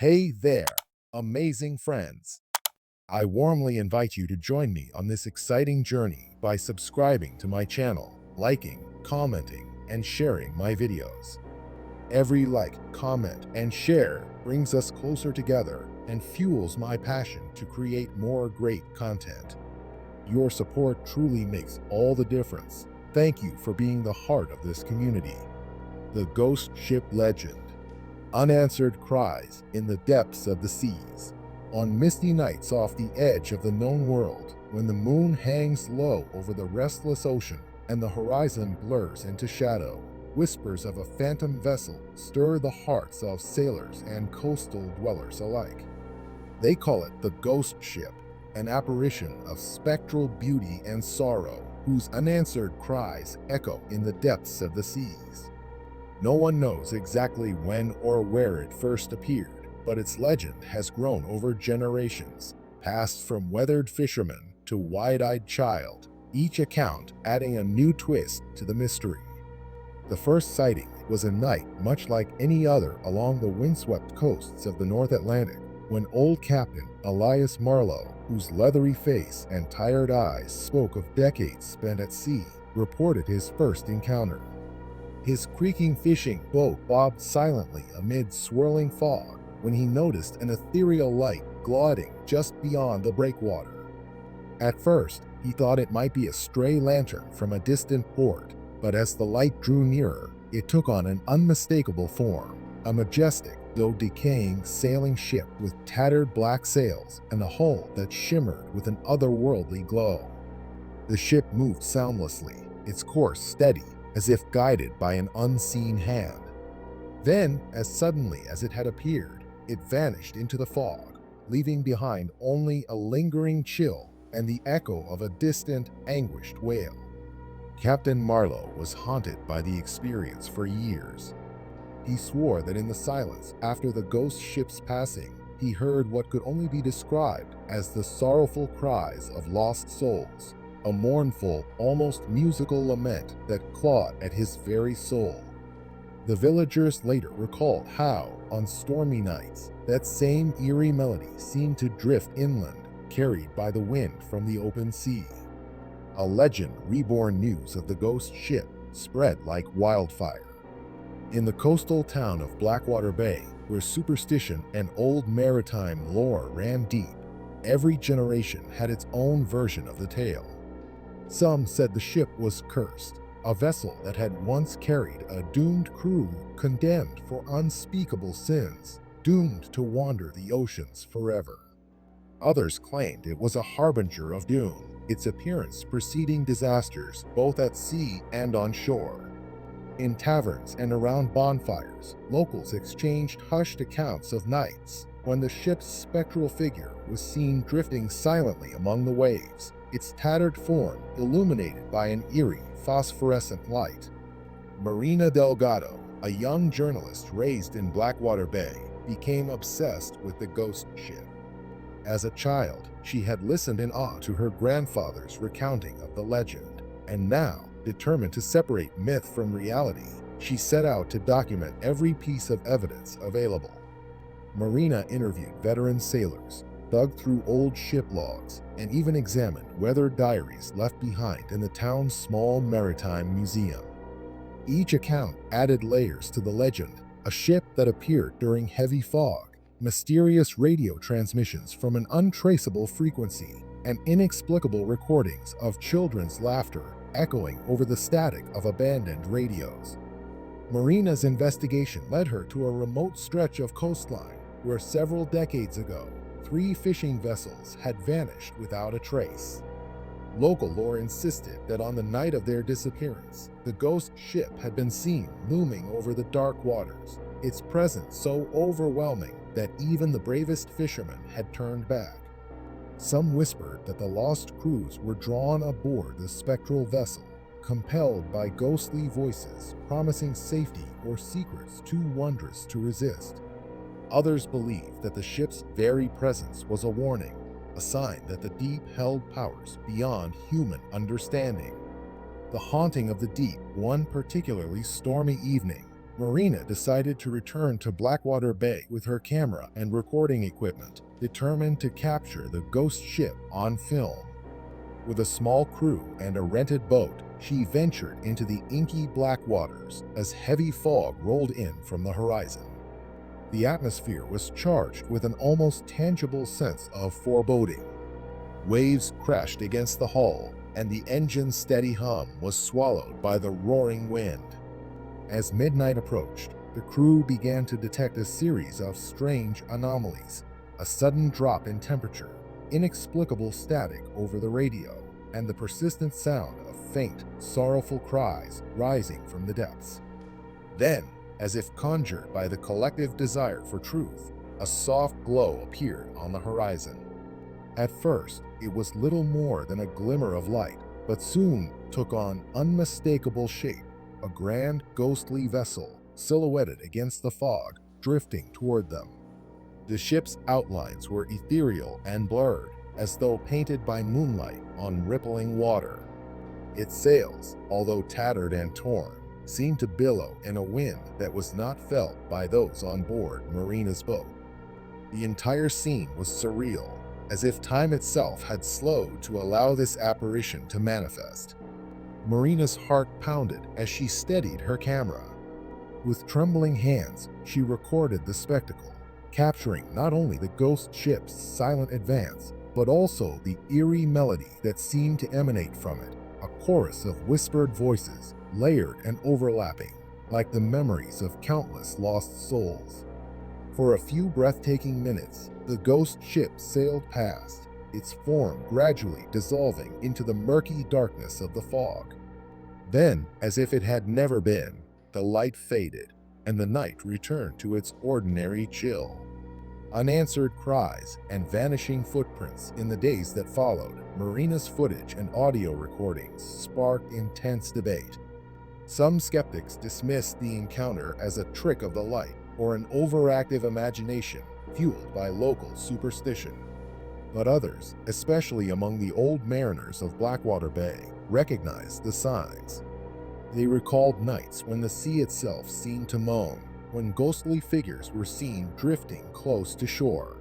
Hey there, amazing friends. I warmly invite you to join me on this exciting journey by subscribing to my channel, liking, commenting, and sharing my videos. Every like, comment, and share brings us closer together and fuels my passion to create more great content. Your support truly makes all the difference. Thank you for being the heart of this community. The Ghost Ship Legend. Unanswered cries in the depths of the seas. On misty nights off the edge of the known world, when the moon hangs low over the restless ocean and the horizon blurs into shadow, whispers of a phantom vessel stir the hearts of sailors and coastal dwellers alike. They call it the Ghost Ship, an apparition of spectral beauty and sorrow whose unanswered cries echo in the depths of the seas. No one knows exactly when or where it first appeared, but its legend has grown over generations, passed from weathered fisherman to wide-eyed child, each account adding a new twist to the mystery. The first sighting was a night much like any other along the windswept coasts of the North Atlantic, when old Captain Elias Marlowe, whose leathery face and tired eyes spoke of decades spent at sea, reported his first encounter. His creaking fishing boat bobbed silently amid swirling fog when he noticed an ethereal light gliding just beyond the breakwater. At first, he thought it might be a stray lantern from a distant port, but as the light drew nearer, it took on an unmistakable form, a majestic, though decaying sailing ship with tattered black sails and a hull that shimmered with an otherworldly glow. The ship moved soundlessly, its course steady, as if guided by an unseen hand. Then, as suddenly as it had appeared, it vanished into the fog, leaving behind only a lingering chill and the echo of a distant, anguished wail. Captain Marlowe was haunted by the experience for years. He swore that in the silence after the ghost ship's passing, he heard what could only be described as the sorrowful cries of lost souls, a mournful, almost musical lament that clawed at his very soul. The villagers later recalled how, on stormy nights, that same eerie melody seemed to drift inland, carried by the wind from the open sea. A legend reborn news of the ghost ship spread like wildfire. In the coastal town of Blackwater Bay, where superstition and old maritime lore ran deep, every generation had its own version of the tale. Some said the ship was cursed, a vessel that had once carried a doomed crew condemned for unspeakable sins, doomed to wander the oceans forever. Others claimed it was a harbinger of doom, its appearance preceding disasters both at sea and on shore. In taverns and around bonfires, locals exchanged hushed accounts of nights when the ship's spectral figure was seen drifting silently among the waves, its tattered form illuminated by an eerie, phosphorescent light. Marina Delgado, a young journalist raised in Blackwater Bay, became obsessed with the ghost ship. As a child, she had listened in awe to her grandfather's recounting of the legend, and now, determined to separate myth from reality, she set out to document every piece of evidence available. Marina interviewed veteran sailors, dug through old ship logs, and even examined weathered diaries left behind in the town's small maritime museum. Each account added layers to the legend: a ship that appeared during heavy fog, mysterious radio transmissions from an untraceable frequency, and inexplicable recordings of children's laughter echoing over the static of abandoned radios. Marina's investigation led her to a remote stretch of coastline where several decades ago, 3 fishing vessels had vanished without a trace. Local lore insisted that on the night of their disappearance, the ghost ship had been seen looming over the dark waters, its presence so overwhelming that even the bravest fishermen had turned back. Some whispered that the lost crews were drawn aboard the spectral vessel, compelled by ghostly voices promising safety or secrets too wondrous to resist. Others believed that the ship's very presence was a warning, a sign that the deep held powers beyond human understanding. The haunting of the deep one particularly stormy evening Marina decided to return to Blackwater Bay with her camera and recording equipment, determined to capture the ghost ship on film. With a small crew and a rented boat, she ventured into the inky black waters as heavy fog rolled in from the horizon. The atmosphere was charged with an almost tangible sense of foreboding. Waves crashed against the hull, and the engine's steady hum was swallowed by the roaring wind. As midnight approached, the crew began to detect a series of strange anomalies: a sudden drop in temperature, inexplicable static over the radio, and the persistent sound of faint, sorrowful cries rising from the depths. Then, as if conjured by the collective desire for truth, a soft glow appeared on the horizon. At first, it was little more than a glimmer of light, but soon took on unmistakable shape: a grand, ghostly vessel silhouetted against the fog, drifting toward them. The ship's outlines were ethereal and blurred, as though painted by moonlight on rippling water. Its sails, although tattered and torn, seemed to billow in a wind that was not felt by those on board Marina's boat. The entire scene was surreal, as if time itself had slowed to allow this apparition to manifest. Marina's heart pounded as she steadied her camera. With trembling hands, she recorded the spectacle, capturing not only the ghost ship's silent advance, but also the eerie melody that seemed to emanate from it, a chorus of whispered voices, layered and overlapping, like the memories of countless lost souls. For a few breathtaking minutes, the ghost ship sailed past, its form gradually dissolving into the murky darkness of the fog. Then, as if it had never been, the light faded, and the night returned to its ordinary chill. Unanswered cries and vanishing footprints in the days that followed, Marina's footage and audio recordings sparked intense debate. Some skeptics dismissed the encounter as a trick of the light or an overactive imagination fueled by local superstition. But others, especially among the old mariners of Blackwater Bay, recognized the signs. They recalled nights when the sea itself seemed to moan, when ghostly figures were seen drifting close to shore.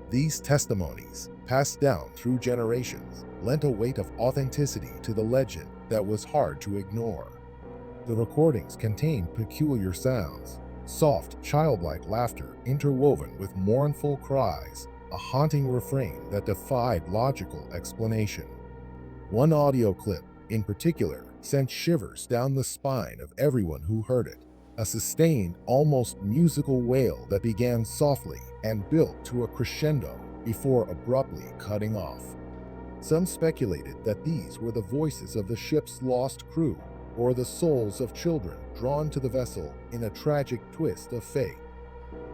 These testimonies, passed down through generations, lent a weight of authenticity to the legend that was hard to ignore. The recordings contained peculiar sounds, soft, childlike laughter interwoven with mournful cries, a haunting refrain that defied logical explanation. One audio clip, in particular, sent shivers down the spine of everyone who heard it, a sustained, almost musical wail that began softly and built to a crescendo before abruptly cutting off. Some speculated that these were the voices of the ship's lost crew, or the souls of children drawn to the vessel in a tragic twist of fate.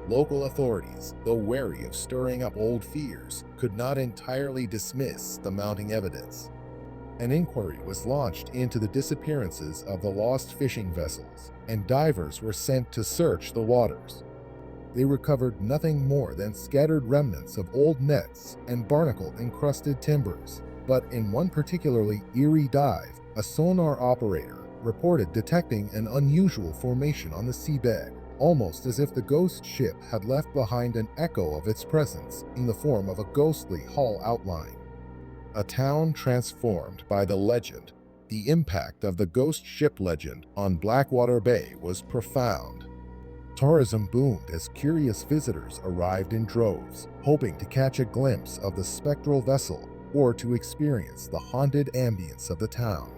Local authorities, though wary of stirring up old fears, could not entirely dismiss the mounting evidence. An inquiry was launched into the disappearances of the lost fishing vessels, and divers were sent to search the waters. They recovered nothing more than scattered remnants of old nets and barnacle-encrusted timbers, but in one particularly eerie dive, a sonar operator reported detecting an unusual formation on the seabed, almost as if the ghost ship had left behind an echo of its presence in the form of a ghostly hull outline. A town transformed by the legend, the impact of the ghost ship legend on Blackwater Bay was profound. Tourism boomed as curious visitors arrived in droves, hoping to catch a glimpse of the spectral vessel or to experience the haunted ambience of the town.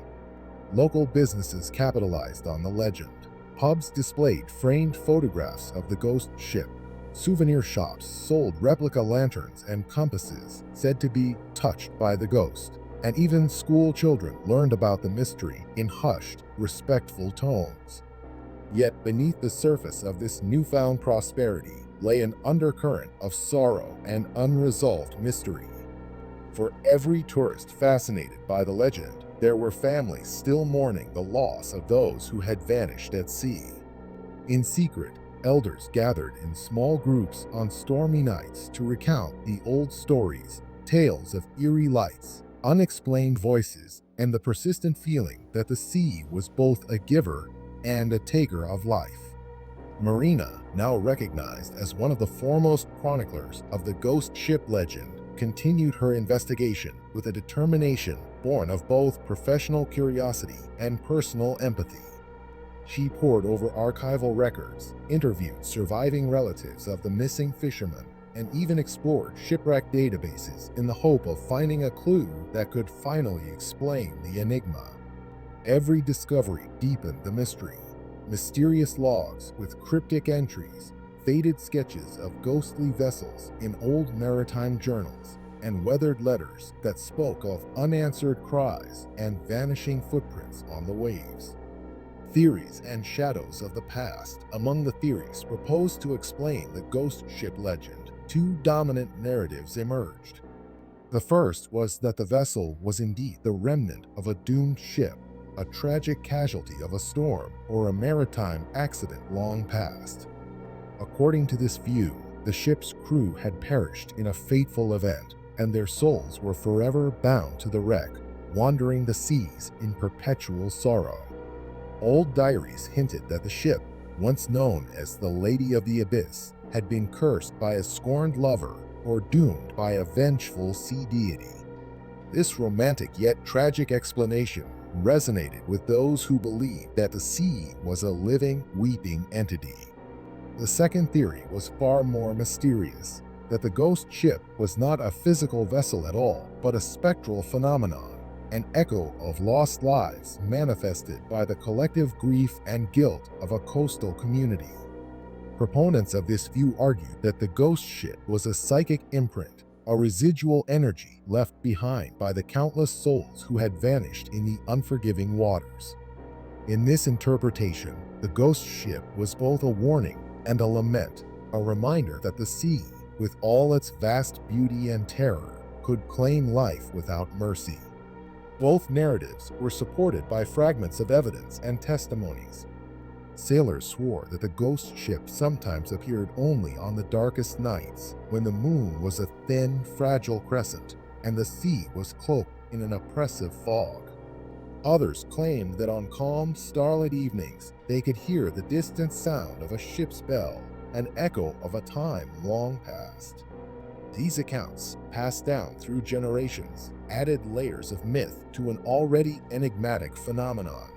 Local businesses capitalized on the legend. Pubs displayed framed photographs of the ghost ship. Souvenir shops sold replica lanterns and compasses said to be touched by the ghost, and even school children learned about the mystery in hushed, respectful tones. Yet beneath the surface of this newfound prosperity lay an undercurrent of sorrow and unresolved mystery. For every tourist fascinated by the legend, there were families still mourning the loss of those who had vanished at sea. In secret, elders gathered in small groups on stormy nights to recount the old stories, tales of eerie lights, unexplained voices, and the persistent feeling that the sea was both a giver and a taker of life. Marina, now recognized as one of the foremost chroniclers of the ghost ship legend, continued her investigation with a determination born of both professional curiosity and personal empathy. She pored over archival records, interviewed surviving relatives of the missing fishermen, and even explored shipwreck databases in the hope of finding a clue that could finally explain the enigma. Every discovery deepened the mystery. Mysterious logs with cryptic entries, faded sketches of ghostly vessels in old maritime journals, and weathered letters that spoke of unanswered cries and vanishing footprints on the waves. Theories and shadows of the past. Among the theories proposed to explain the ghost ship legend, two dominant narratives emerged. The first was that the vessel was indeed the remnant of a doomed ship, a tragic casualty of a storm or a maritime accident long past. According to this view, the ship's crew had perished in a fateful event, and their souls were forever bound to the wreck, wandering the seas in perpetual sorrow. Old diaries hinted that the ship, once known as the Lady of the Abyss, had been cursed by a scorned lover or doomed by a vengeful sea deity. This romantic yet tragic explanation resonated with those who believed that the sea was a living, weeping entity. The second theory was far more mysterious, that the ghost ship was not a physical vessel at all, but a spectral phenomenon, an echo of lost lives manifested by the collective grief and guilt of a coastal community. Proponents of this view argued that the ghost ship was a psychic imprint, a residual energy left behind by the countless souls who had vanished in the unforgiving waters. In this interpretation, the ghost ship was both a warning and a lament, a reminder that the sea, with all its vast beauty and terror, could claim life without mercy. Both narratives were supported by fragments of evidence and testimonies. Sailors swore that the ghost ship sometimes appeared only on the darkest nights, when the moon was a thin, fragile crescent and the sea was cloaked in an oppressive fog. Others claimed that on calm, starlit evenings, they could hear the distant sound of a ship's bell, an echo of a time long past. These accounts, passed down through generations, added layers of myth to an already enigmatic phenomenon.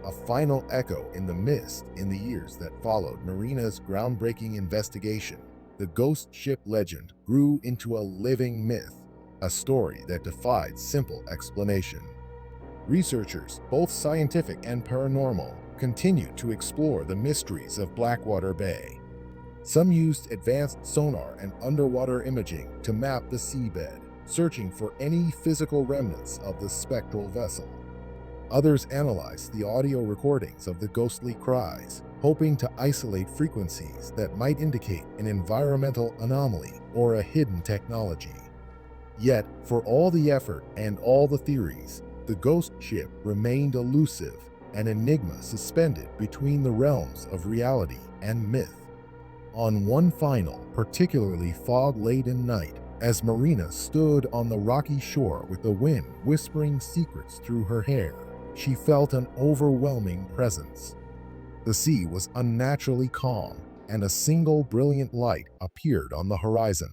A final echo in the mist in the years that followed Marina's groundbreaking investigation, the ghost ship legend grew into a living myth, a story that defied simple explanation. Researchers, both scientific and paranormal, continued to explore the mysteries of Blackwater Bay. Some used advanced sonar and underwater imaging to map the seabed, searching for any physical remnants of the spectral vessel. Others analyzed the audio recordings of the ghostly cries, hoping to isolate frequencies that might indicate an environmental anomaly or a hidden technology. Yet, for all the effort and all the theories, the ghost ship remained elusive, an enigma suspended between the realms of reality and myth. On one final, particularly fog-laden night, as Marina stood on the rocky shore with the wind whispering secrets through her hair, she felt an overwhelming presence. The sea was unnaturally calm, and a single brilliant light appeared on the horizon.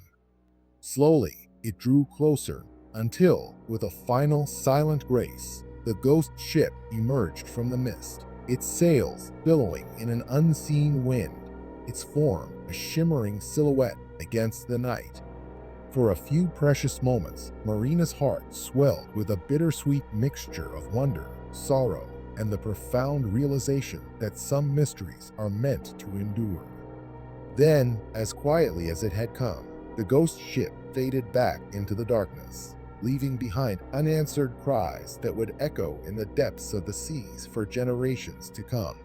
Slowly, it drew closer, until, with a final silent grace, the ghost ship emerged from the mist, its sails billowing in an unseen wind, its form a shimmering silhouette against the night. For a few precious moments, Marina's heart swelled with a bittersweet mixture of wonder, sorrow, and the profound realization that some mysteries are meant to endure. Then, as quietly as it had come, the ghost ship faded back into the darkness, leaving behind unanswered cries that would echo in the depths of the seas for generations to come.